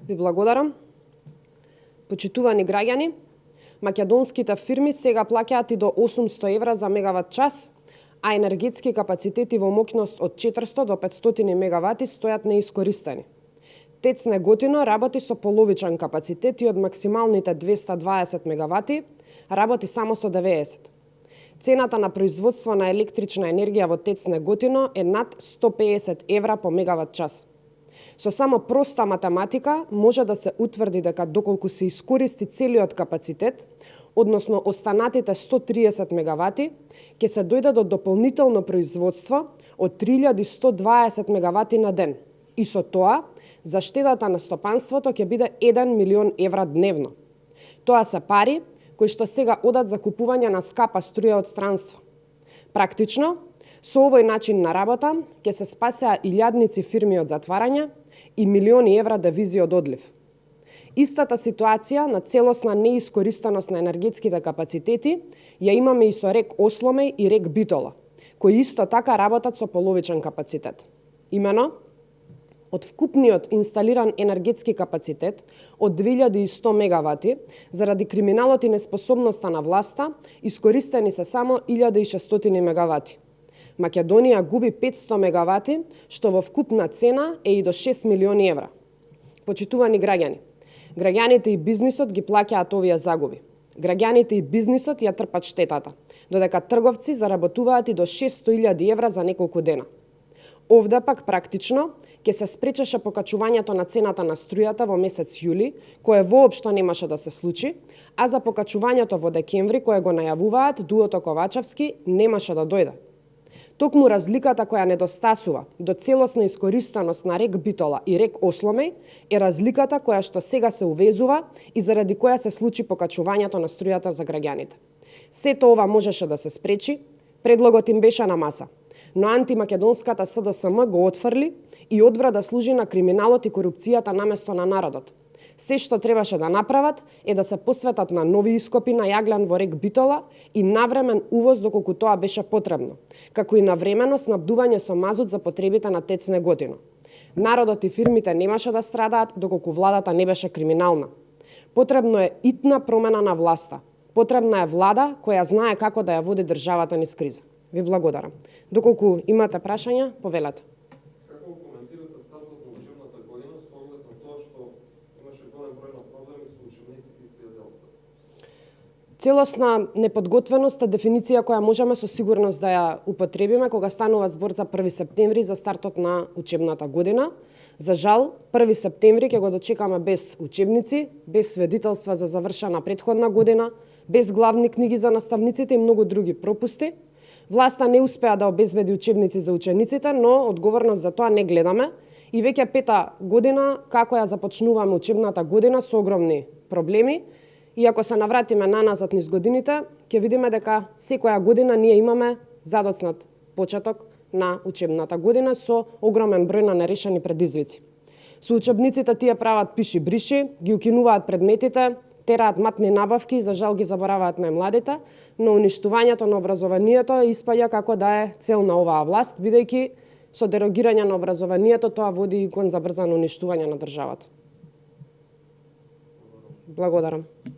Ви благодарам. Почитувани граѓани, македонските фирми сега плаќаат и до 800 евра за мегават час, а енергетски капацитети во моќност од 400 до 500 мегавати стојат неискористени. ТЕЦ Неготино работи со половичен капацитет и од максималните 220 мегавати работи само со 90. Цената на производство на електрична енергија во ТЕЦ Неготино е над 150 евра по мегават час. Со само проста математика може да се утврди дека доколку се искористи целиот капацитет, односно останатите 130 мегавати, ќе се дојде до дополнително производство од 3120 мегавати на ден. И со тоа, заштедата на стопанството ќе биде 1 милион евра дневно. Тоа се пари кои што сега одат за купување на скапа струја од странство. Практично, со овој начин на работа ќе се спасеа илјадници фирми од затварање и милиони евра девизи од одлив. Истата ситуација на целосна неискористаност на енергетските капацитети ја имаме и со РЕК Осломеј и РЕК Битола, кои исто така работат со половичен капацитет. Имено, од вкупниот инсталиран енергетски капацитет од 2100 мегавати, заради криминалот и неспособноста на власта, искористени се само 1600 мегавати. Македонија губи 500 мегавати, што во вкупна цена е и до 6 милиони евра. Почитувани граѓани, граѓаните и бизнисот ги плаќаат овие загуби. Граѓаните и бизнисот ја трпат штетата, додека трговци заработуваат и до 600.000 евра за неколку дена. Овде пак практично ќе се спречеше покачувањето на цената на струјата во месец јули, кое воопшто немаше да се случи, а за покачувањето во декември, кое го најавуваат дуото Ковачевски, немаше да дојде. Токму разликата која недостасува до целосна искористаност на РЕК Битола и РЕК Осломеј е разликата која што сега се увезува и заради која се случи покачувањето на струјата за граѓаните. Сето ова можеше да се спречи, предлогот им беше на маса, но антимакедонската СДСМ го отфрли и одбра да служи на криминалот и корупцијата наместо на народот. Се што требаше да направат е да се посветат на нови ископи на јаглен во РЕК Битола и навремен увоз доколку тоа беше потребно, како и навремено снабдување со мазут за потребите на ТЕЦ Неготино. Народот и фирмите немаше да страдаат доколку владата не беше криминална. Потребно е итна промена на власта. Потребна е влада која знае како да ја води државата низ криза. Ви благодарам. Доколку имате прашања, повелете. Како коментирате стартот на учебната година со оглед на тоа што имаше голем број на проблеми со учениците и следелството? Целосна неподготвеност е дефиниција која можеме со сигурност да ја употребиме кога станува збор за 1 септември за стартот на учебната година. За жал, 1 септември ќе го дочекаме без учебници, без сведителства за завршена претходна година, без главни книги за наставниците и многу други пропусти. Власта не успеа да обезбеди учебници за учениците, но одговорност за тоа не гледаме и веќе 5-та година како ја започнуваме учебната година со огромни проблеми. И ако се навратиме наназад низ годините, ќе видиме дека секоја година ние имаме задоцнат почеток на учебната година со огромен број на нерешени предизвици. Со учебниците тие прават пиши-бриши, ги укинуваат предметите, тераат матни набавки и за жал ги забораваат најмладите, но уништувањето на образованието испаѓа како да е цел на оваа власт, бидејќи со дерогирање на образованието тоа води и кон забрзано уништување на државата. Благодарам.